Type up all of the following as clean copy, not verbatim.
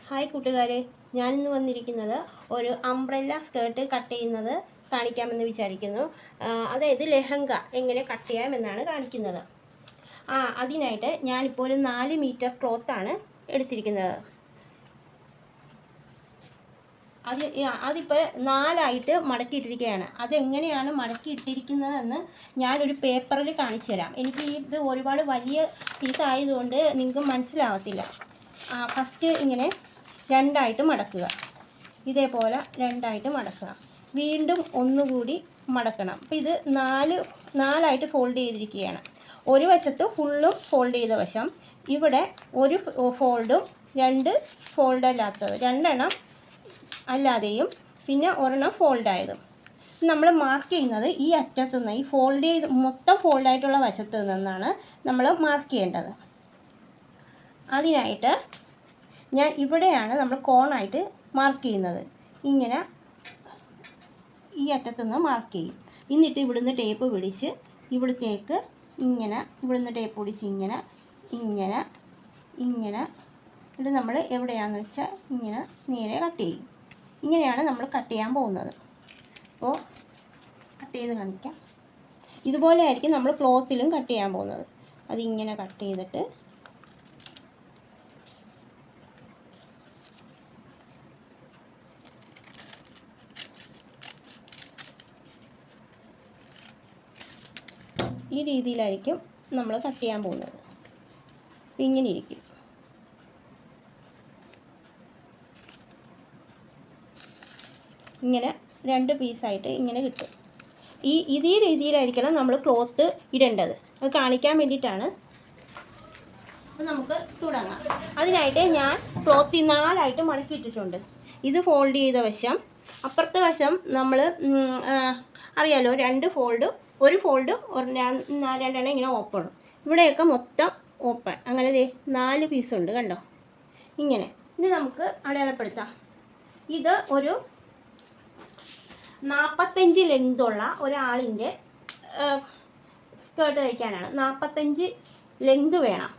Hi കൂട്ടുകാരെ, ഞാനിന്ന് വന്നിരിക്കുന്നത് ഒരു അംബ്രല്ല സ്കേർട്ട് കട്ട് ചെയ്യുന്നത് കാണിക്കാമെന്ന് വിചാരിക്കുന്നു. അതായത് ലെഹങ്ക എങ്ങനെ കട്ട് ചെയ്യാമെന്നാണ് കാണിക്കുന്നത്. അതിനായിട്ട് ഞാനിപ്പോൾ ഒരു 4 മീറ്റർ ക്ലോത്താണ് എടുത്തിരിക്കുന്നത്. അതിപ്പോൾ 4ആയിട്ട് മടക്കിയിട്ടിരിക്കുകയാണ്. അതെങ്ങനെയാണ് മടക്കിയിട്ടിരിക്കുന്നതെന്ന് ഞാനൊരു പേപ്പറിൽ കാണിച്ചു തരാം. എനിക്ക് ഇത് ഒരുപാട് വലിയ പീസ് ആയതുകൊണ്ട് നിങ്ങൾക്ക് മനസ്സിലാവത്തില്ല. ഫസ്റ്റ് ഇങ്ങനെ 2ആയിട്ട് മടക്കുക. ഇതേപോലെ 2ആയിട്ട് മടക്കുക. വീണ്ടും ഒന്നുകൂടി മടക്കണം. അപ്പോൾ ഇത് 4ആയിട്ട് ഫോൾഡ് ചെയ്തിരിക്കുകയാണ്. ഒരു വശത്ത് ഫുള്ളും ഫോൾഡ് ചെയ്ത വശം, ഇവിടെ ഒരു ഫോൾഡും 2 ഫോൾഡ് അല്ലാത്തത്, 2 എണ്ണം അല്ലാതെയും പിന്നെ ഒരെണ്ണം ഫോൾഡായതും. നമ്മൾ മാർക്ക് ചെയ്യുന്നത് ഈ അറ്റത്തു നിന്ന്, ഈ മൊത്തം ഫോൾഡായിട്ടുള്ള വശത്ത് നിന്നാണ് നമ്മൾ മാർക്ക് ചെയ്യേണ്ടത്. അതിനായിട്ട് ഞാൻ ഇവിടെയാണ് നമ്മൾ കോണായിട്ട് മാർക്ക് ചെയ്യുന്നത്. ഇങ്ങനെ ഈ അറ്റത്തുനിന്ന് മാർക്ക് ചെയ്യും. എന്നിട്ട് ഇവിടുന്ന് ടേപ്പ് പിടിച്ച് ഇവിടത്തേക്ക് ഇങ്ങനെ, ഇവിടുന്ന് ടേപ്പ് പിടിച്ച് ഇങ്ങനെ ഇങ്ങനെ ഇങ്ങനെ ഇത് നമ്മൾ എവിടെയാണെന്ന് വെച്ചാൽ ഇങ്ങനെ നേരെ കട്ട് ചെയ്യും. ഇങ്ങനെയാണ് നമ്മൾ കട്ട് ചെയ്യാൻ പോകുന്നത്. അപ്പോൾ കട്ട് ചെയ്ത് കാണിക്കാം. ഇതുപോലെ ആയിരിക്കും നമ്മൾ ക്ലോത്തിലും കട്ട് ചെയ്യാൻ പോകുന്നത്. അതിങ്ങനെ കട്ട് ചെയ്തിട്ട് ഈ രീതിയിലായിരിക്കും നമ്മൾ കട്ട് ചെയ്യാൻ പോകുന്നത്. ഇങ്ങനെ ഇരിക്കും. ഇങ്ങനെ 2 പീസായിട്ട് ഇങ്ങനെ കിട്ടും. ഇതേ രീതിയിലായിരിക്കണം നമ്മൾ ക്ലോത്ത് ഇടേണ്ടത്. അത് കാണിക്കാൻ വേണ്ടിയിട്ടാണ്. അപ്പോൾ നമുക്ക് തുടങ്ങാം. അതിനായിട്ട് ഞാൻ ക്ലോത്ത് 4ആയിട്ട് മടക്കിയിട്ടിട്ടുണ്ട്. ഇത് ഫോൾഡ് ചെയ്ത വശം, അപ്പുറത്തെ വശം നമ്മൾ അറിയാലോ, 2 ഫോൾഡും ഒരു ഫോൾഡും 2 എണ്ണം ഇങ്ങനെ ഓപ്പണും. ഇവിടെയൊക്കെ മൊത്തം ഓപ്പൺ. അങ്ങനെ 4 പീസുണ്ട്, കണ്ടോ? ഇങ്ങനെ. ഇനി നമുക്ക് അടയാളപ്പെടുത്താം. ഇത് ഒരു 45 ലെങ്തുള്ള ഒരാളിൻ്റെ സ്കേർട്ട് തയ്ക്കാനാണ്. 45 ലെങ്ത് വേണം.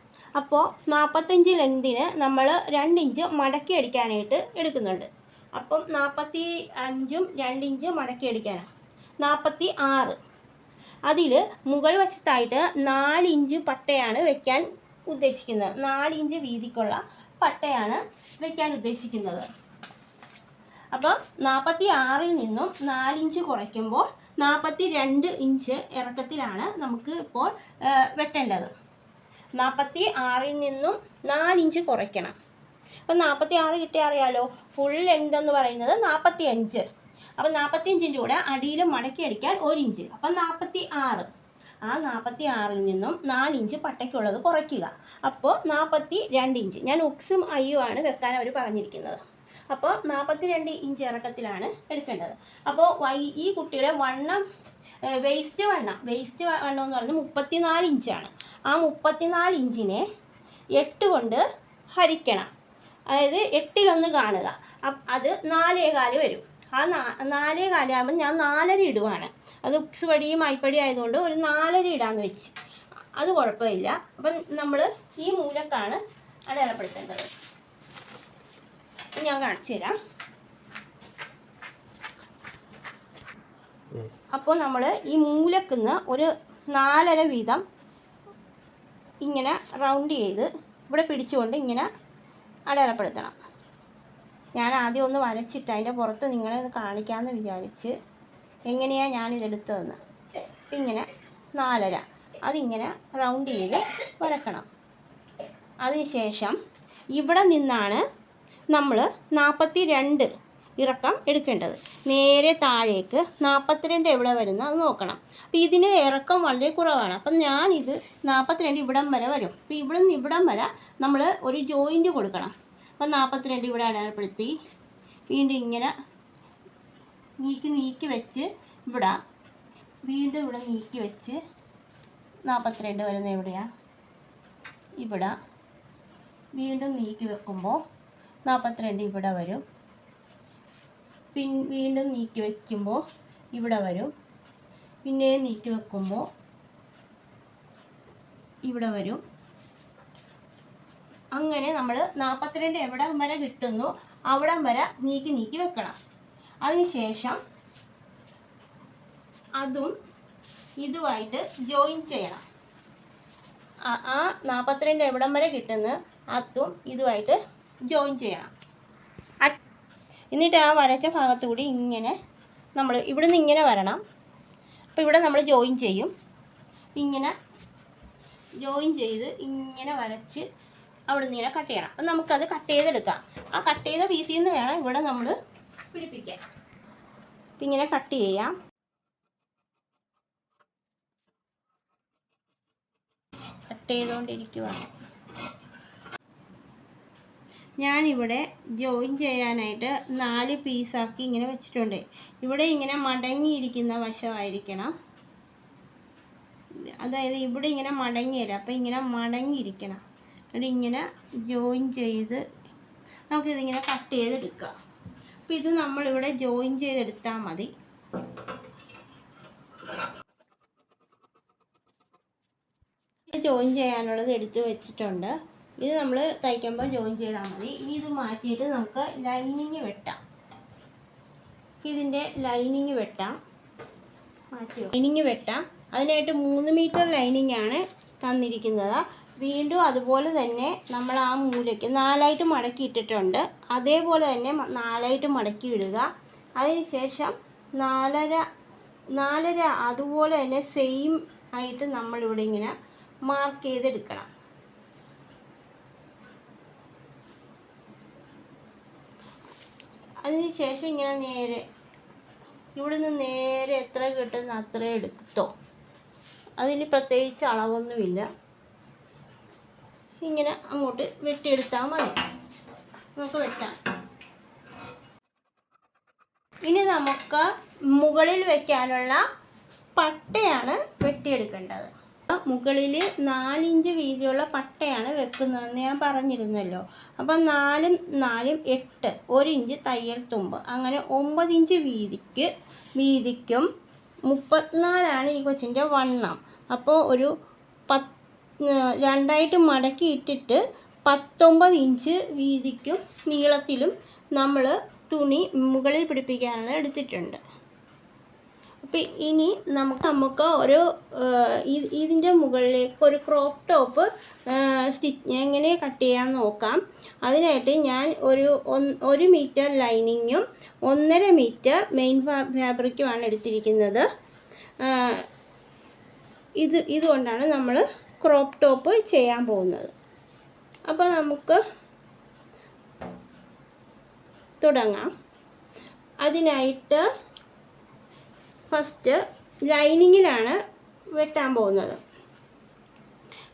അപ്പോൾ 45 ലെങ്തിന് നമ്മൾ 2 ഇഞ്ച് മടക്കി അടിക്കാനായിട്ട് എടുക്കുന്നുണ്ട്. അപ്പം 45ഉം 2 ഇഞ്ച് മടക്കി അടിക്കാനാണ് 46. അതിൽ മുകൾ വശത്തായിട്ട് 4 ഇഞ്ച് പട്ടയാണ് വെക്കാൻ ഉദ്ദേശിക്കുന്നത്. 4 ഇഞ്ച് വീതിക്കുള്ള പട്ടയാണ് വെക്കാൻ ഉദ്ദേശിക്കുന്നത്. അപ്പം 46ൽ നിന്നും 4 ഇഞ്ച് കുറയ്ക്കുമ്പോൾ 42 ഇഞ്ച് ഇറക്കത്തിലാണ് നമുക്ക് ഇപ്പോൾ വെട്ടേണ്ടത്. 46ൽ നിന്നും 4 ഇഞ്ച് കുറയ്ക്കണം. അപ്പം 46 കിട്ടിയാൽ അറിയാലോ, ഫുൾ ലെങ്ത് എന്ന് പറയുന്നത് 45. അപ്പം 45ൻ്റെ കൂടെ അടിയിൽ മടക്കി അടിക്കാൻ 1 ഇഞ്ച്. അപ്പം 46. ആ 46ൽ നിന്നും 4 ഇഞ്ച് പട്ടയ്ക്കുള്ളത് കുറയ്ക്കുക. അപ്പോൾ 42 ഇഞ്ച്. ഞാൻ ഉക്സും അയ്യും ആണ് വെക്കാൻ അവർ പറഞ്ഞിരിക്കുന്നത്. അപ്പോൾ 42 ഇഞ്ച് ഇറക്കത്തിലാണ് എടുക്കേണ്ടത്. അപ്പോൾ ഈ കുട്ടിയുടെ വണ്ണം, വേസ്റ്റ് വണ്ണം എന്ന് പറഞ്ഞാൽ 34 ഇഞ്ചാണ്. ആ 34 ഇഞ്ചിനെ 8 കൊണ്ട് ഹരിക്കണം. അതായത് 8ൽ1 കാണുക. അത് 4.25 വരും. ആ 4.25 ആകുമ്പോൾ ഞാൻ 4.5 ഇടുവാണ്. അത് ഉക്സ് പടിയും അയ്പടി ആയതുകൊണ്ട് ഒരു 4.5 ഇടാമെന്ന് വെച്ച്. അത് കുഴപ്പമില്ല. അപ്പം നമ്മൾ ഈ മൂലക്കാണ് അടയാളപ്പെടുത്തേണ്ടത്. ഞാൻ കാണിച്ചു തരാം. അപ്പോൾ നമ്മൾ ഈ മൂലക്കുന്ന് ഒരു 4.5 വീതം ഇങ്ങനെ റൗണ്ട് ചെയ്ത് ഇവിടെ പിടിച്ചുകൊണ്ട് ഇങ്ങനെ അടയാളപ്പെടുത്തണം. ഞാൻ ആദ്യം ഒന്ന് വരച്ചിട്ട് അതിൻ്റെ പുറത്ത് നിങ്ങളെ ഒന്ന് കാണിക്കാമെന്ന് വിചാരിച്ച് എങ്ങനെയാണ് ഞാനിതെടുത്തതെന്ന്. ഇങ്ങനെ 4.5 അതിങ്ങനെ റൗണ്ട് ചെയ്ത് വരക്കണം. അതിനുശേഷം ഇവിടെ നിന്നാണ് നമ്മൾ 42 ഇറക്കം എടുക്കേണ്ടത്. നേരെ താഴേക്ക് 42 എവിടെ വരുന്നത് അത് നോക്കണം. അപ്പോൾ ഇതിന് ഇറക്കം വളരെ കുറവാണ്. അപ്പം ഞാനിത് 42 ഇവിടം വരെ വരും. അപ്പോൾ ഇവിടെ നിന്ന് ഇവിടം വരെ നമ്മൾ ഒരു ജോയിൻറ്റ് കൊടുക്കണം. അപ്പം 42 ഇവിടെ അടയാളപ്പെടുത്തി വീണ്ടും ഇങ്ങനെ നീക്കി വെച്ച് ഇവിടെ വീണ്ടും ഇവിടെ നീക്കി വെച്ച് 42 വരുന്നത് എവിടെയാണ്? ഇവിടെ വീണ്ടും നീക്കി വെക്കുമ്പോൾ 42 ഇവിടെ വരും. വീണ്ടും നീക്കി വയ്ക്കുമ്പോൾ ഇവിടെ വരും. പിന്നെ നീക്കി വെക്കുമ്പോൾ ഇവിടെ വരും. അങ്ങനെ നമ്മൾ 42 എവിടം വരെ കിട്ടുന്നു അവിടം വരെ നീക്കി വെക്കണം. അതിനുശേഷം അതും ഇതുമായിട്ട് ജോയിൻ ചെയ്യണം. ആ 42 എവിടം വരെ കിട്ടുന്നു അതും ഇതുമായിട്ട് ജോയിൻ ചെയ്യണം. എന്നിട്ട് ആ വരച്ച ഭാഗത്തുകൂടി ഇങ്ങനെ നമ്മൾ ഇവിടുന്ന് ഇങ്ങനെ വരണം. അപ്പോൾ ഇവിടെ നമ്മൾ ജോയിൻ ചെയ്യും. ഇങ്ങനെ ജോയിൻ ചെയ്ത് ഇങ്ങനെ വരച്ച് അവിടുന്ന് ഇങ്ങനെ കട്ട് ചെയ്യണം. അപ്പം നമുക്കത് കട്ട് ചെയ്തെടുക്കാം. ആ കട്ട് ചെയ്ത പീസിൽ നിന്ന് വേണം ഇവിടെ നമ്മൾ പിടിപ്പിക്കാൻ. അപ്പം ഇങ്ങനെ കട്ട് ചെയ്യാം. കട്ട് ചെയ്തുകൊണ്ടിരിക്കുകയാണ്. ഞാനിവിടെ ജോയിൻ ചെയ്യാനായിട്ട് 4 പീസാക്കി ഇങ്ങനെ വെച്ചിട്ടുണ്ട്. ഇവിടെ ഇങ്ങനെ മടങ്ങിയിരിക്കുന്ന വശമായിരിക്കണം. അതായത് ഇവിടെ ഇങ്ങനെ മടങ്ങിയില്ല. അപ്പോൾ ഇങ്ങനെ മടങ്ങിയിരിക്കണം. എന്നിട്ട് ഇങ്ങനെ ജോയിൻ ചെയ്ത് നമുക്കിതിങ്ങനെ കട്ട് ചെയ്തെടുക്കാം. അപ്പോൾ ഇത് നമ്മളിവിടെ ജോയിൻ ചെയ്തെടുത്താൽ മതി. ജോയിൻ ചെയ്യാനുള്ളത് എടുത്ത് വെച്ചിട്ടുണ്ട്. ഇത് നമ്മൾ തയ്ക്കുമ്പോൾ ജോയിൻ ചെയ്താൽ മതി. ഇനി ഇത് മാറ്റിയിട്ട് നമുക്ക് ലൈനിങ് വെട്ടാം. ഇതിൻ്റെ ലൈനിങ് വെട്ടാം. ലൈനിങ് വെട്ടാം. അതിനായിട്ട് 3 മീറ്റർ ലൈനിങ് ആണ് തന്നിരിക്കുന്നത്. വീണ്ടും അതുപോലെ തന്നെ നമ്മൾ ആ മൂലയ്ക്ക് 4ആയിട്ട് മടക്കി ഇട്ടിട്ടുണ്ട്. അതേപോലെ തന്നെ 4ആയിട്ട് മടക്കി ഇടുക. അതിനുശേഷം 4.5 അതുപോലെ തന്നെ സെയിം ആയിട്ട് നമ്മളിവിടെ ഇങ്ങനെ മാർക്ക് ചെയ്തെടുക്കണം. അതിനുശേഷം ഇങ്ങനെ നേരെ ഇവിടുന്ന് നേരെ എത്ര കിട്ടുന്ന അത്രയും എടുത്തോ. അതിന് പ്രത്യേകിച്ച് അളവൊന്നുമില്ല. ഇങ്ങനെ അങ്ങോട്ട് വെട്ടിയെടുത്താൽ മതി. നമുക്ക് വെട്ടാം. ഇനി നമുക്ക് മുകളിൽ വയ്ക്കാനുള്ള പട്ടയാണ് വെട്ടിയെടുക്കേണ്ടത്. മുകളിൽ 4 ഇഞ്ച് വീതിയുള്ള പട്ടയാണ് വെക്കുന്നതെന്ന് ഞാൻ പറഞ്ഞിരുന്നല്ലോ. അപ്പം 4 4 8 1 ഇഞ്ച് തയ്യൽ തുമ്പ്, അങ്ങനെ 9 ഇഞ്ച് വീതിക്കും 34 ഈ കൊച്ചിൻ്റെ വണ്ണം. അപ്പോൾ ഒരു 2ആയിട്ട് മടക്കി ഇട്ടിട്ട് 19 ഇഞ്ച് വീതിക്കും നീളത്തിലും നമ്മൾ തുണി മുകളിൽ പിടിപ്പിക്കാനുള്ള എടുത്തിട്ടുണ്ട്. അപ്പോൾ ഇനി നമുക്ക് ഒരു ഇതിൻ്റെ മുകളിലേക്ക് ഒരു ക്രോപ്പ് ടോപ്പ് എങ്ങനെ കട്ട് ചെയ്യാൻ നോക്കാം. അതിനായിട്ട് ഞാൻ 1 മീറ്റർ ലൈനിങ്ങും 1.5 മീറ്റർ മെയിൻ ഫാബ്രിക്കുമാണ് എടുത്തിരിക്കുന്നത്. ഇതുകൊണ്ടാണ് നമ്മൾ ക്രോപ്പ് ടോപ്പ് ചെയ്യാൻ പോകുന്നത്. അപ്പോൾ നമുക്ക് തുടങ്ങാം. അതിനായിട്ട് ഫസ്റ്റ് ലൈനിങ്ങിലാണ് വെട്ടാൻ പോകുന്നത്.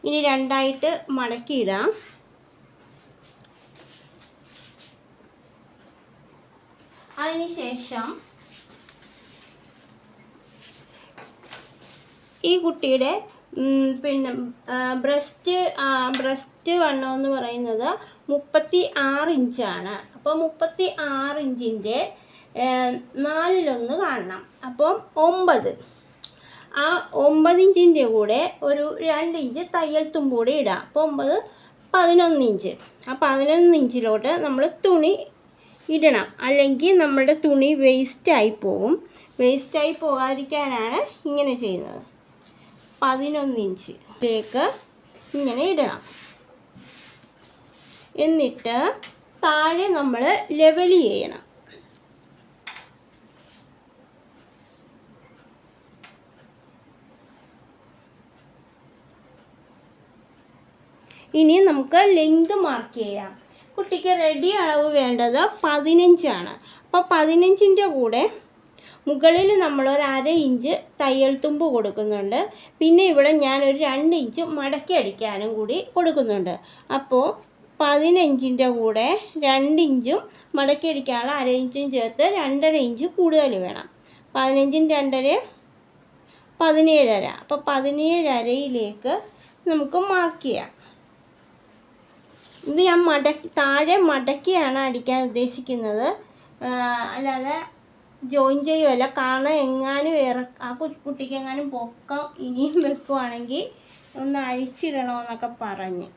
ഇനി 2ആയിട്ട് മടക്കിയിടാം. അതിനുശേഷം ഈ കുട്ടിയുടെ പിന്നെ ബ്രസ്റ്റ് വണ്ണം എന്ന് പറയുന്നത് 36 ഇഞ്ചാണ്. അപ്പോൾ 36 ഇഞ്ചിൻ്റെ 4/1 കാണണം. അപ്പം 9. ആ 9 ഇഞ്ചിൻ്റെ കൂടെ ഒരു 2 ഇഞ്ച് തയ്യൽ തുമ്പ് കൂടി ഇടാം. അപ്പോൾ 9 11 ഇഞ്ച്. ആ 11 ഇഞ്ചിലോട്ട് നമ്മൾ തുണി ഇടണം. അല്ലെങ്കിൽ നമ്മുടെ തുണി വേസ്റ്റായി പോകും. വേസ്റ്റായി പോകാതിരിക്കാനാണ് ഇങ്ങനെ ചെയ്യുന്നത്. 11 ഇഞ്ചിലേക്ക് ഇങ്ങനെ ഇടണം. എന്നിട്ട് താഴെ നമ്മൾ ലെവൽ ചെയ്യണം. ഇനി നമുക്ക് ലെങ്ത് മാർക്ക് ചെയ്യാം. കുട്ടിക്ക് റെഡി അളവ് വേണ്ടത് 15 ആണ്. അപ്പോൾ 15ൻ്റെ കൂടെ മുകളിൽ നമ്മൾ ഒരു 1/2 ഇഞ്ച് തയ്യൽ തുമ്പ് കൊടുക്കുന്നുണ്ട്. പിന്നെ ഇവിടെ ഞാനൊരു 2 ഇഞ്ച് മടക്കി അടിക്കാനും കൂടി കൊടുക്കുന്നുണ്ട്. അപ്പോൾ 15ൻ്റെ കൂടെ 2 ഇഞ്ചും മടക്കി അടിക്കാനുള്ള 1/2 ഇഞ്ചും ചേർത്ത് 2.5 ഇഞ്ച് കൂടുതൽ വേണം. 15 2.5 17.5. അപ്പോൾ 17.5യിലേക്ക് നമുക്ക് മാർക്ക് ചെയ്യാം. ഇത് ഞാൻ താഴെ മടക്കിയാണ് അടിക്കാൻ ഉദ്ദേശിക്കുന്നത്, അല്ലാതെ ജോയിൻ ചെയ്യുമല്ല. കാരണം എങ്ങാനും ആ കുട്ടിക്ക് എങ്ങാനും പൊക്കം ഇനിയും വെക്കുവാണെങ്കിൽ ഒന്ന് അഴിച്ചിടണമെന്നൊക്കെ പറഞ്ഞ്.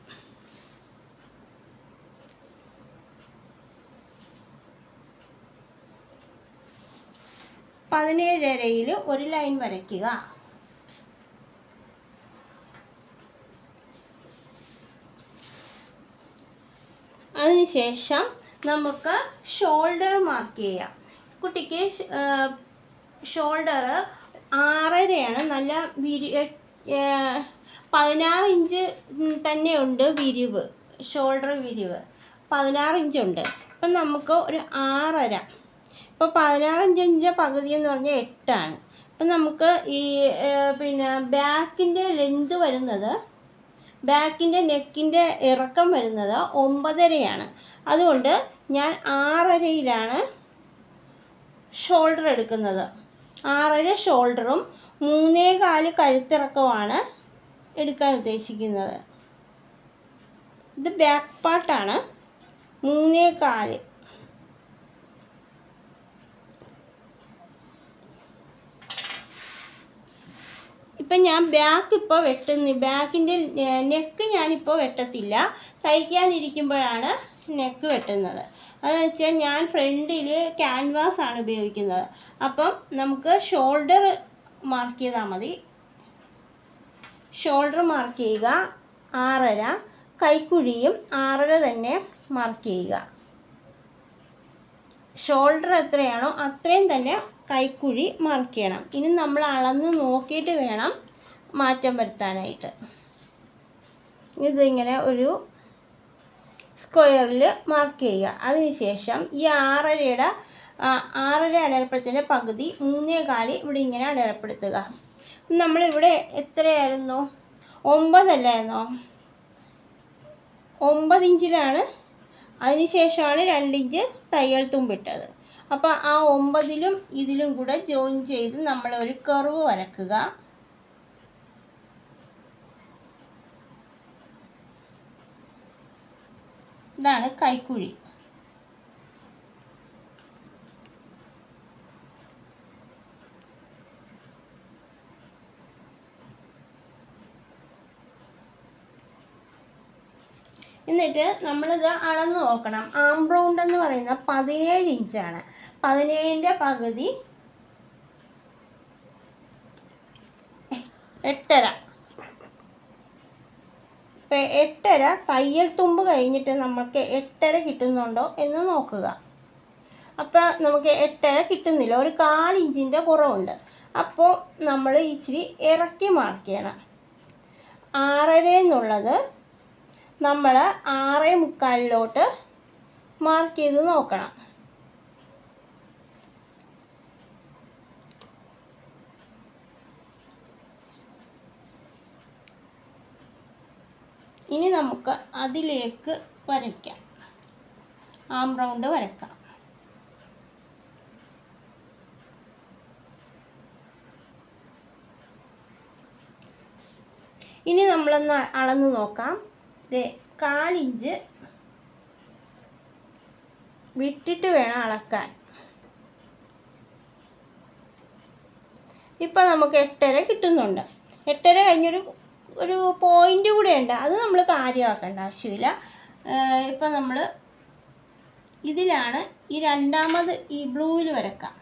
17.5-ൽ ഒരു ലൈൻ വരയ്ക്കുക. അതിനുശേഷം നമുക്ക് ഷോൾഡർ മാർക്ക് ചെയ്യാം. കുട്ടിക്ക് ഷോൾഡർ 6.5 നല്ല 16 ഇഞ്ച് തന്നെയുണ്ട് വിരിവ്. ഷോൾഡർ വിരിവ് 16 ഇഞ്ചുണ്ട്. അപ്പം നമുക്ക് ഒരു 6.5. ഇപ്പോൾ 16 ഇഞ്ചിൻ്റെ പകുതി എന്ന് പറഞ്ഞാൽ 8 ആണ്. അപ്പം നമുക്ക് ഈ ബാക്കിൻ്റെ ലെന്ത് വരുന്നത്, ബാക്കിൻ്റെ നെക്കിൻ്റെ ഇറക്കം വരുന്നത് 9.5 അതുകൊണ്ട് ഞാൻ 6.5-ലാണ് ഷോൾഡർ എടുക്കുന്നത്. 6.5 ഷോൾഡറും 3.25 കഴുത്തിറക്കമാണ് എടുക്കാൻ ഉദ്ദേശിക്കുന്നത്. ഇത് ബാക്ക് പാർട്ടാണ്. 3.25. ഇപ്പം ഞാൻ ബാക്ക് ഇപ്പോൾ ബാക്കിൻ്റെ നെക്ക് ഞാനിപ്പോൾ വെട്ടത്തില്ല. തയ്ക്കാനിരിക്കുമ്പോഴാണ് നെക്ക് വെട്ടുന്നത്. അതെന്ന് വെച്ചാൽ ഞാൻ ഫ്രണ്ടിൽ ക്യാൻവാസ് ആണ് ഉപയോഗിക്കുന്നത്. അപ്പം നമുക്ക് ഷോൾഡർ മാർക്ക് ചെയ്താൽ മതി. ഷോൾഡർ മാർക്ക് ചെയ്യുക 6.5. കൈക്കുഴിയും 6.5 തന്നെ മാർക്ക് ചെയ്യുക. ഷോൾഡർ എത്രയാണോ അത്രയും തന്നെ കൈക്കുഴി മാർക്ക് ചെയ്യണം. ഇനി നമ്മൾ അളന്ന് നോക്കിയിട്ട് വേണം മാറ്റം വരുത്താനായിട്ട്. ഇതിങ്ങനെ ഒരു സ്ക്വയറിൽ മാർക്ക് ചെയ്യുക. അതിനുശേഷം ഈ 6.5-യുടെ 6.5 അടയാളപ്പെടുത്തിൻ്റെ പകുതി 3.25 ഇവിടെ ഇങ്ങനെ അടയാളപ്പെടുത്തുക. നമ്മളിവിടെ എത്രയായിരുന്നു? 9 അല്ലായിരുന്നോ? 9 ഇഞ്ചിലാണ്. അതിനുശേഷമാണ് 2 ഇഞ്ച് തയ്യൽ തുമ്പിട്ടത്. അപ്പോൾ ആ 9-ലും ഇതിലും കൂടെ ജോയിൻ ചെയ്ത് നമ്മൾ ഒരു കർവ് വരക്കുക. ഇതാണ് കൈക്കുഴി. എന്നിട്ട് നമ്മളിത് അളന്ന് നോക്കണം. ആം റൗണ്ട് എന്ന് പറയുന്നത് 17 ഇഞ്ചാണ്. 17-ൻ്റെ പകുതി 8.5. ഇപ്പം 8.5 തയ്യൽ തുമ്പ് കഴിഞ്ഞിട്ട് നമുക്ക് 8.5 കിട്ടുന്നുണ്ടോ എന്ന് നോക്കുക. അപ്പോൾ നമുക്ക് 8.5 കിട്ടുന്നില്ല. ഒരു 1/4 ഇഞ്ചിൻ്റെ കുറവുണ്ട്. അപ്പോൾ നമ്മൾ ഇച്ചിരി ഇറക്കി മാർക്ക് ചെയ്യണം. 6.5 എന്നുള്ളത് നമ്മൾ 6.25-ലോട്ട് മാർക്ക് ചെയ്ത് നോക്കണം. ഇനി നമുക്ക് അതിലേക്ക് വരയ്ക്കാം. ആം റൗണ്ട് വരയ്ക്കാം. ഇനി നമ്മളൊന്ന് അളന്ന് നോക്കാം. 1/4 ഇഞ്ച് വിട്ടിട്ട് വേണം അളക്കാൻ. ഇപ്പം നമുക്ക് 8.5 കിട്ടുന്നുണ്ട്. 8.5 കഴിഞ്ഞൊരു പോയിൻ്റ് കൂടെ ഉണ്ട്. അത് നമ്മൾ കാര്യമാക്കേണ്ട ആവശ്യമില്ല. ഇപ്പം നമ്മൾ ഇതിലാണ് ഈ രണ്ടാമത് ഈ ബ്ലൂവിൽ വരക്കാം.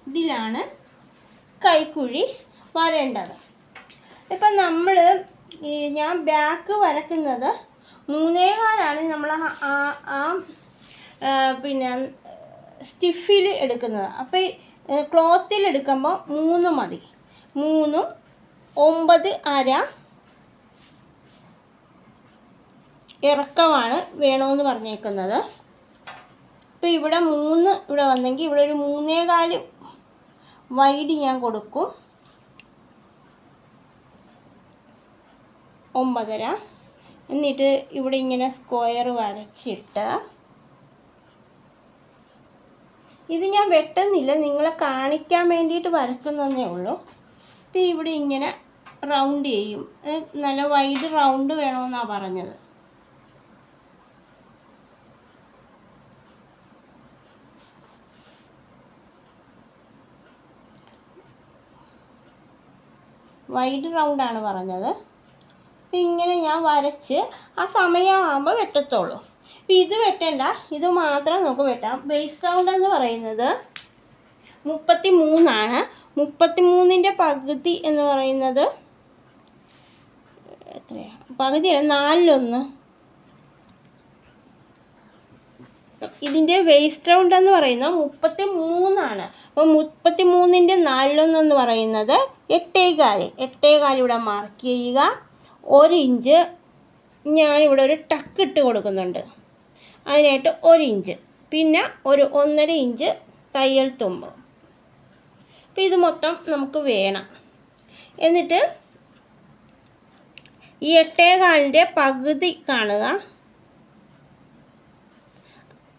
ഇതിലാണ് കൈക്കുഴി വരേണ്ടത്. ഇപ്പം ഞാൻ ബാക്ക് വരക്കുന്നത് 3.25-ആണ് നമ്മൾ സ്റ്റിഫിൽ എടുക്കുന്നത്. അപ്പോൾ ക്ലോത്തിൽ എടുക്കുമ്പോൾ 3 മതി. 3-ഉം 9.5 ഇറക്കമാണ് വേണമെന്ന് പറഞ്ഞേക്കുന്നത്. ഇപ്പോൾ ഇവിടെ 3 ഇവിടെ വന്നെങ്കിൽ ഇവിടെ ഒരു 3.25 വൈഡ് ഞാൻ കൊടുക്കും. 9.5. എന്നിട്ട് ഇവിടെ ഇങ്ങനെ സ്ക്വയർ വരച്ചിട്ട്, ഇത് ഞാൻ വെട്ടുന്നില്ല, നിങ്ങളെ കാണിക്കാൻ വേണ്ടിയിട്ട് വരക്കുന്നതേ ഉള്ളൂ. അപ്പോൾ ഇവിടെ ഇങ്ങനെ റൗണ്ട് ചെയ്യും. നല്ല വൈഡ് റൗണ്ട് വേണമെന്നാണ് പറഞ്ഞത്. വൈഡ് റൗണ്ടാണ് പറഞ്ഞത്. ഇങ്ങനെ ഞാൻ വരച്ച് ആ സമയമാകുമ്പോൾ വെട്ടത്തുള്ളൂ. അപ്പോൾ ഇത് വെട്ടണ്ട, ഇത് മാത്രം നമുക്ക് വെട്ടാം. വേസ്റ്റ് റൗണ്ട് എന്ന് പറയുന്നത് 33 33ൻ്റെ പകുതി എന്ന് പറയുന്നത് എത്രയാണ്? പകുതിയല്ല, 4/1. ഇതിൻ്റെ വേസ്റ്റ് റൗണ്ട് എന്ന് പറയുന്നത് 33. അപ്പോൾ 33ൻ്റെ 4/1 എന്ന് പറയുന്നത് 8.25. 8.25 ഇവിടെ മാർക്ക് ചെയ്യുക. 1 ഇഞ്ച് ഞാനിവിടെ ഒരു ടക്ക് ഇട്ട് കൊടുക്കുന്നുണ്ട്, അതിനായിട്ട് 1 ഇഞ്ച്. പിന്നെ ഒരു 1.5 ഇഞ്ച് തയ്യൽ തുമ്പ്. അപ്പോൾ ഇത് മൊത്തം നമുക്ക് വേണം. എന്നിട്ട് ഈ 8.25ൻ്റെ പകുതി കാണുക,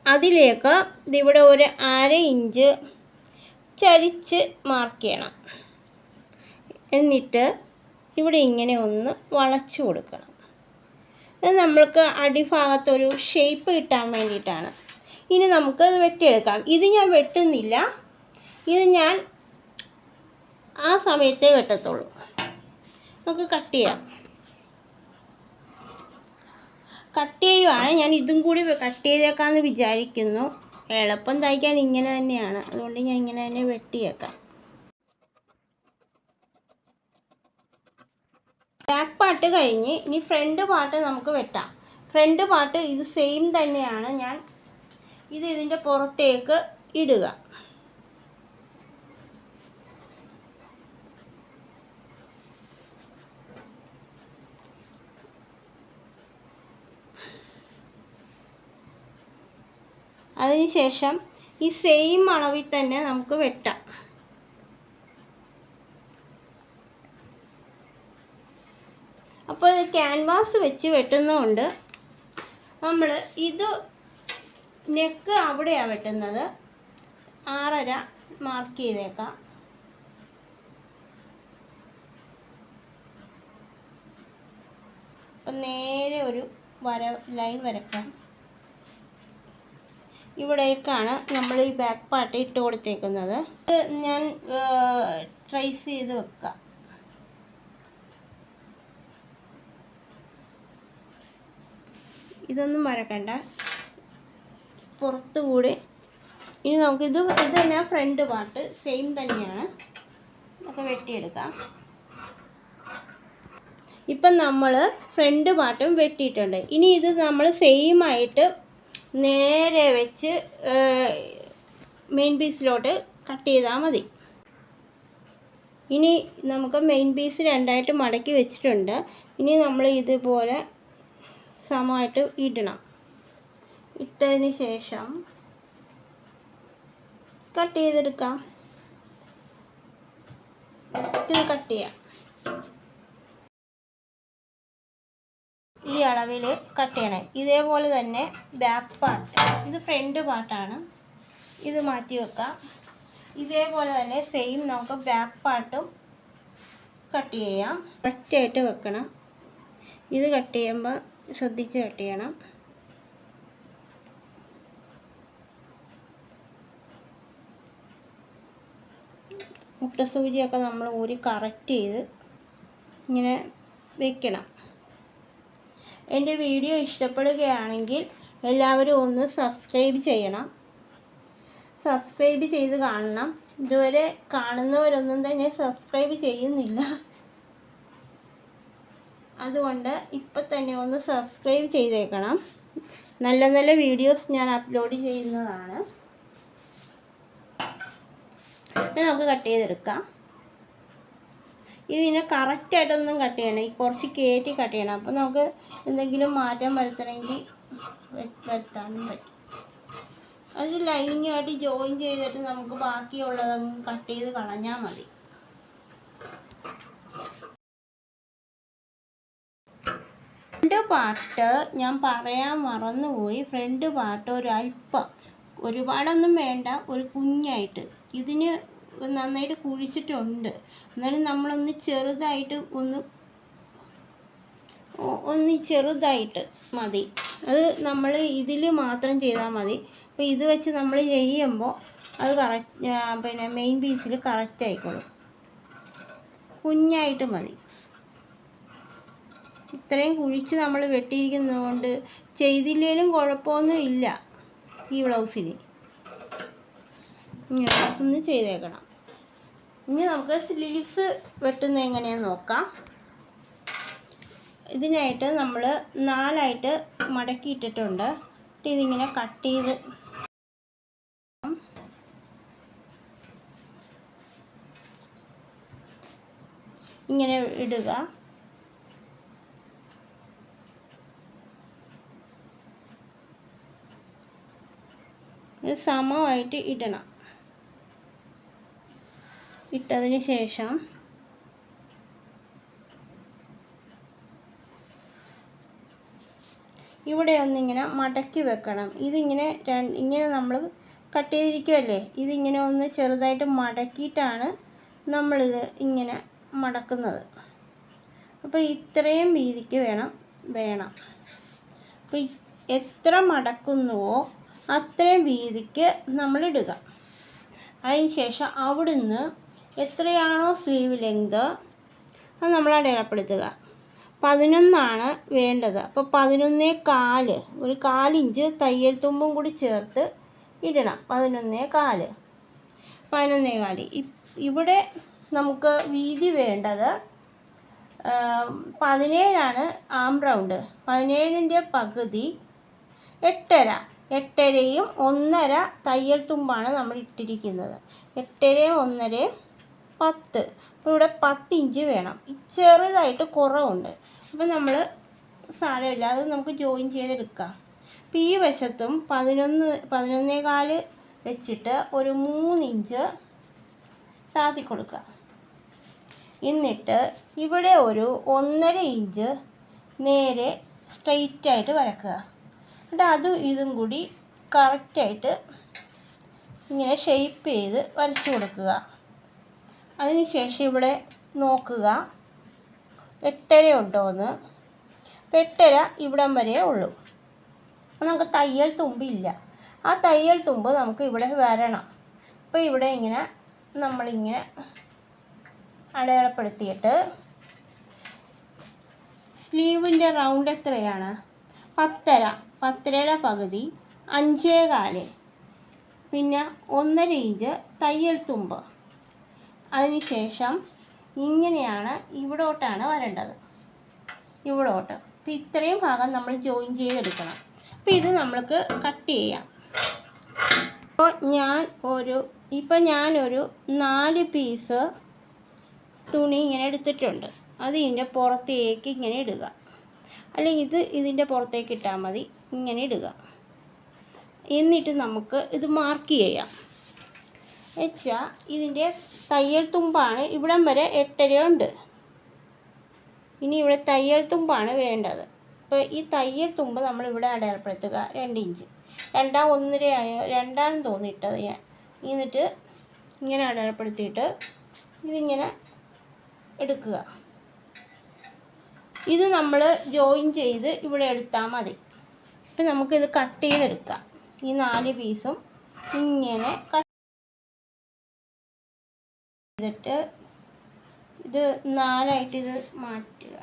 അതിലേക്ക് ഇവിടെ ഒരു 1/2 ഇഞ്ച് ചരിച്ച് മാർക്ക് ചെയ്യണം. എന്നിട്ട് ഇവിടെ ഇങ്ങനെ ഒന്ന് വളച്ചു കൊടുക്കണം. ഇത് നമ്മൾക്ക് അടിഭാഗത്തൊരു ഷേപ്പ് കിട്ടാൻ വേണ്ടിയിട്ടാണ്. ഇനി നമുക്കത് വെട്ടിയെടുക്കാം. ഇത് ഞാൻ വെട്ടുന്നില്ല, ഇത് ഞാൻ ആ സമയത്തേ വെട്ടത്തുള്ളൂ. നമുക്ക് കട്ട് ചെയ്യാം. കട്ട് ചെയ്യുവാണ്, ഞാൻ ഇതും കൂടി കട്ട് ചെയ്തേക്കാമെന്ന് വിചാരിക്കുന്നു. എളുപ്പം തയ്ക്കാൻ ഇങ്ങനെ തന്നെയാണ്, അതുകൊണ്ട് ഞാൻ ഇങ്ങനെ തന്നെ വെട്ടിയേക്കാം. ബാക്ക് പാർട്ട് കഴിഞ്ഞ് ഇനി ഫ്രണ്ട് പാർട്ട് നമുക്ക് വെട്ടാം. ഫ്രണ്ട് പാർട്ട് ഇത് സെയിം തന്നെയാണ്. ഞാൻ ഇതിൻ്റെ പുറത്തേക്ക് ഇടുക. അതിനുശേഷം ഈ സെയിം അളവിൽ തന്നെ നമുക്ക് വെട്ടാം. അപ്പോൾ ഇത് ക്യാൻവാസ് വെച്ച് വെട്ടുന്നതുകൊണ്ട് നമ്മൾ ഇത് നെക്ക് അവിടെയാണ് വെട്ടുന്നത്. 6.5 മാർക്ക് ചെയ്തേക്കാം. അപ്പം നേരെ ഒരു ലൈൻ വരക്കാം. ഇവിടേക്കാണ് നമ്മൾ ഈ ബാക്ക് പാർട്ട് ഇട്ട് കൊടുത്തേക്കുന്നത്. ഇത് ഞാൻ ട്രേസ് ചെയ്ത് വെക്കാം. ഇതൊന്നും വരക്കണ്ട, പുറത്തുകൂടി. ഇനി നമുക്ക് ഇത് തന്നെ ഫ്രണ്ട് പാർട്ട് സെയിം തന്നെയാണ്, നമുക്ക് വെട്ടിയെടുക്കാം. ഇപ്പം നമ്മൾ ഫ്രണ്ട് പാർട്ടും വെട്ടിയിട്ടുണ്ട്. ഇനി ഇത് നമ്മൾ സെയിം ആയിട്ട് നേരെ വെച്ച് മെയിൻ പീസിലോട്ട് കട്ട് ചെയ്താൽ മതി. ഇനി നമുക്ക് മെയിൻ പീസ് 2ആയിട്ട് മടക്കി വെച്ചിട്ടുണ്ട്. ഇനി നമ്മൾ ഇതുപോലെ സമമായിട്ട് ഇടണം. ഇട്ടതിന് ശേഷം കട്ട് ചെയ്തെടുക്കാം. ഇത് കട്ട് ചെയ്യാം. ഈ അളവിൽ കട്ട് ചെയ്യണം. ഇതേപോലെ തന്നെ ബാക്ക് പാർട്ട്, ഇത് ഫ്രണ്ട് പാർട്ടാണ്, ഇത് മാറ്റി വെക്കാം. ഇതേപോലെ തന്നെ സെയിം നമുക്ക് ബാക്ക് പാർട്ടും കട്ട് ചെയ്യാം. കറക്റ്റായിട്ട് വെക്കണം. ഇത് കട്ട് ചെയ്യുമ്പോൾ ശ്രദ്ധിച്ച് കട്ട് ചെയ്യണം. മുട്ടസൂചിയൊക്കെ നമ്മൾ ഊരി കറക്റ്റ് ചെയ്ത് ഇങ്ങനെ വെക്കണം. എൻ്റെ വീഡിയോ ഇഷ്ടപ്പെടുകയാണെങ്കിൽ എല്ലാവരും ഒന്ന് സബ്സ്ക്രൈബ് ചെയ്യണം. സബ്സ്ക്രൈബ് ചെയ്ത് കാണണം. ഇതുവരെ കാണുന്നവരൊന്നും തന്നെ സബ്സ്ക്രൈബ് ചെയ്യുന്നില്ല. അതുകൊണ്ട് ഇപ്പം തന്നെ ഒന്ന് സബ്സ്ക്രൈബ് ചെയ്തേക്കണം. നല്ല നല്ല വീഡിയോസ് ഞാൻ അപ്ലോഡ് ചെയ്യുന്നതാണ്. നമുക്ക് കട്ട് ചെയ്തെടുക്കാം. ഇതിനെ കറക്റ്റായിട്ടൊന്നും കട്ട് ചെയ്യണം, ഈ കുറച്ച് കയറ്റി കട്ട് ചെയ്യണം. അപ്പോൾ നമുക്ക് എന്തെങ്കിലും മാറ്റം വരുത്തണമെങ്കിൽ വരുത്താനും പറ്റും. അത് ലൈനിങ്ങായിട്ട് ജോയിൻ ചെയ്തിട്ട് നമുക്ക് ബാക്കിയുള്ളതങ്ങ് കട്ട് ചെയ്ത് കളഞ്ഞാൽ മതി. ഫ്രണ്ട് പാർട്ട് ഞാൻ പറയാൻ മറന്നുപോയി. ഫ്രണ്ട് പാർട്ട് ഒരല്പം, ഒരുപാടൊന്നും വേണ്ട, ഒരു കുഞ്ഞായിട്ട് ഇതിന് നന്നായിട്ട് കുഴിച്ചിട്ടുണ്ട്. എന്നാലും നമ്മളൊന്ന് ചെറുതായിട്ട് ഒന്ന് ചെറുതായിട്ട് മതി. അത് നമ്മൾ ഇതിൽ മാത്രം ചെയ്താൽ മതി. അപ്പോൾ ഇത് വെച്ച് നമ്മൾ ചെയ്യുമ്പോൾ അത് കറക്റ്റ് മെയിൻ പീസിൽ കറക്റ്റ് ആയിക്കോളും. കുഞ്ഞായിട്ട് മതി. ഇത്രയും കുഴിച്ച് നമ്മൾ വെട്ടിയിരിക്കുന്നത് കൊണ്ട് ചെയ്തില്ലേലും കുഴപ്പമൊന്നും ഇല്ല ഈ ബ്ലൗസിന്. ഇങ്ങനെ ഒന്ന് ചെയ്തേക്കണം. ഇനി നമുക്ക് സ്ലീവ്സ് വെട്ടുന്നത് എങ്ങനെയാണെന്ന് നോക്കാം. ഇതിനായിട്ട് നമ്മൾ 4ആയിട്ട് മടക്കിയിട്ടിട്ടുണ്ട്. ഇതിങ്ങനെ കട്ട് ചെയ്ത് ഇങ്ങനെ ഇടുക. സമമായിട്ട് ഇടണം. ഇട്ടതിന് ശേഷം ഇവിടെ ഒന്നിങ്ങനെ മടക്കി വെക്കണം. ഇതിങ്ങനെ ഇങ്ങനെ നമ്മൾ കട്ട് ചെയ്തിരിക്കുമല്ലേ, ഇതിങ്ങനെ ഒന്ന് ചെറുതായിട്ട് മടക്കിയിട്ടാണ് നമ്മളിത് ഇങ്ങനെ മടക്കുന്നത്. അപ്പോൾ ഇത്രയും വീതിക്ക് വേണം. അപ്പോൾ എത്ര മടക്കുന്നുവോ അത്രയും വീതിക്ക് നമ്മളിടുക. അതിന് ശേഷം അവിടുന്ന് എത്രയാണോ സ്ലീവ് ലെങ്ത് അത് നമ്മൾ അടയാളപ്പെടുത്തുക. 11 വേണ്ടത്. അപ്പോൾ 11.25, ഒരു 1/4 ഇഞ്ച് തയ്യൽ തുമ്പും കൂടി ചേർത്ത് ഇടണം. 11.25. ഇവിടെ നമുക്ക് വീതി വേണ്ടത് 17 ആം റൗണ്ട്. 17ൻ്റെ പകുതി 8.5. 8.5യും 1.5 തയ്യൽ തുമ്പാണ് നമ്മൾ ഇട്ടിരിക്കുന്നത്. 8.5 1.5 10. അപ്പോൾ ഇവിടെ 10 ഇഞ്ച് വേണം. ചെറുതായിട്ട് കുറവുണ്ട്. അപ്പോൾ നമ്മൾ സാരമില്ല, അത് നമുക്ക് ജോയിൻ ചെയ്തെടുക്കാം. അപ്പോൾ ഈ വശത്തും 11.25 വെച്ചിട്ട് ഒരു 3 ഇഞ്ച് താത്തി കൊടുക്കുക. എന്നിട്ട് ഇവിടെ ഒരു 1.5 ഇഞ്ച് നേരെ സ്ട്രെയിറ്റായിട്ട് വരക്കുക. എന്നിട്ട് അതും ഇതും കൂടി കറക്റ്റായിട്ട് ഇങ്ങനെ ഷേപ്പ് ചെയ്ത് വരച്ചു കൊടുക്കുക. അതിനുശേഷം ഇവിടെ നോക്കുക 8.5 ഉണ്ടോയെന്ന്. 8.5 ഇവിടം വരെ ഉള്ളൂ. നമുക്ക് തയ്യൽ തുമ്പില്ല. ആ തയ്യൽ തുമ്പ് നമുക്ക് ഇവിടെ വരണം. അപ്പോൾ ഇവിടെ ഇങ്ങനെ നമ്മളിങ്ങനെ അടയാളപ്പെടുത്തിയിട്ട് സ്ലീവിൻ്റെ റൗണ്ട് എത്രയാണ്? 10.5. 10.5യുടെ പകുതി 5.25. പിന്നെ 1.5 ഇഞ്ച് തയ്യൽ തുമ്പ്. അതിനുശേഷം ഇങ്ങനെയാണ് ഇവിടോട്ടാണ് വരേണ്ടത്, ഇവിടോട്ട്. അപ്പോൾ ഇത്രയും ഭാഗം നമ്മൾ ജോയിൻ ചെയ്തെടുക്കണം. അപ്പോൾ ഇത് നമ്മൾക്ക് കട്ട് ചെയ്യാം. അപ്പോൾ ഞാനൊരു 4 പീസ് തുണി ഇങ്ങനെ എടുത്തിട്ടുണ്ട്. അത് ഇതിൻ്റെ പുറത്തേക്ക് ഇങ്ങനെ ഇടുക. അല്ലെങ്കിൽ ഇതിൻ്റെ പുറത്തേക്ക് ഇട്ടാൽ മതി. ഇങ്ങനെ ഇടുക. എന്നിട്ട് നമുക്ക് ഇത് മാർക്ക് ചെയ്യാം. വെച്ചാൽ ഇതിൻ്റെ തയ്യൽ തുമ്പാണ് ഇവിടം വരെ 8.5 ഉണ്ട്. ഇനി ഇവിടെ തയ്യൽ തുമ്പാണ് വേണ്ടത്. അപ്പോൾ ഈ തയ്യൽ തുമ്പ് നമ്മളിവിടെ അടയാളപ്പെടുത്തുക. 2 ഇഞ്ച്. 2.5 തോന്നിയിട്ടത് ഞാൻ. എന്നിട്ട് ഇങ്ങനെ അടയാളപ്പെടുത്തിയിട്ട് ഇതിങ്ങനെ എടുക്കുക. ഇത് നമ്മൾ ജോയിൻ ചെയ്ത് ഇവിടെ എടുത്താൽ മതി. അപ്പം നമുക്കിത് കട്ട് ചെയ്തെടുക്കാം. ഈ 4 പീസും ഇങ്ങനെ കട്ട് ചെയ്തിട്ട് ഇത് 4ആയിട്ട് ഇത് മാറ്റുക.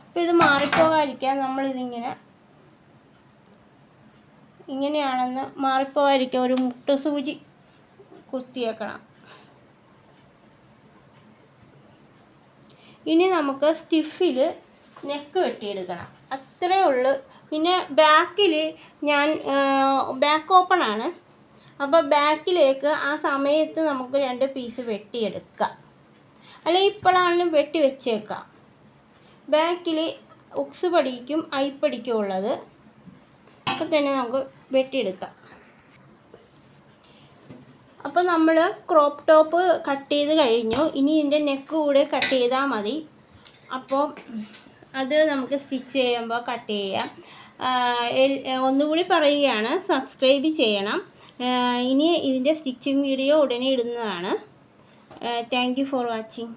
അപ്പോൾ ഇത് മാറിപ്പോകാതിരിക്കാൻ നമ്മളിതിങ്ങനെ ഇങ്ങനെയാണെന്ന് മാറിപ്പോകാതിരിക്കാൻ ഒരു മുട്ട സൂചി കുത്തിയേക്കണം. ഇനി നമുക്ക് സ്റ്റിഫിൽ നെക്ക് വെട്ടിയെടുക്കണം. അത്രയേ ഉള്ളൂ. പിന്നെ ബാക്കിൽ ഞാൻ ബാക്ക് ഓപ്പൺ ആണ്. അപ്പോൾ ബാക്കിലേക്ക് ആ സമയത്ത് നമുക്ക് 2 പീസ് വെട്ടിയെടുക്കാം. അല്ലെങ്കിൽ ഇപ്പോഴാണെങ്കിലും വെട്ടി വെച്ചേക്കാം. ബാക്കിൽ ഉക്സ് പടിക്കും ഐപ്പടിക്കും ഉള്ളത് അപ്പോൾ തന്നെ നമുക്ക് വെട്ടിയെടുക്കാം. അപ്പോൾ നമ്മൾ ക്രോപ്പ് ടോപ്പ് കട്ട് ചെയ്ത് കഴിഞ്ഞു. ഇനി ഇതിൻ്റെ നെക്ക് കൂടെ കട്ട് ചെയ്താൽ മതി. അപ്പോൾ അത് നമുക്ക് സ്റ്റിച്ച് ചെയ്യുമ്പോൾ കട്ട് ചെയ്യാം. ഒന്നുകൂടി പറയുകയാണ്, സബ്സ്ക്രൈബ് ചെയ്യണം. ഇനി ഇതിൻ്റെ സ്റ്റിച്ചിങ് വീഡിയോ ഉടനെ ഇടുന്നതാണ്. Thank you for watching.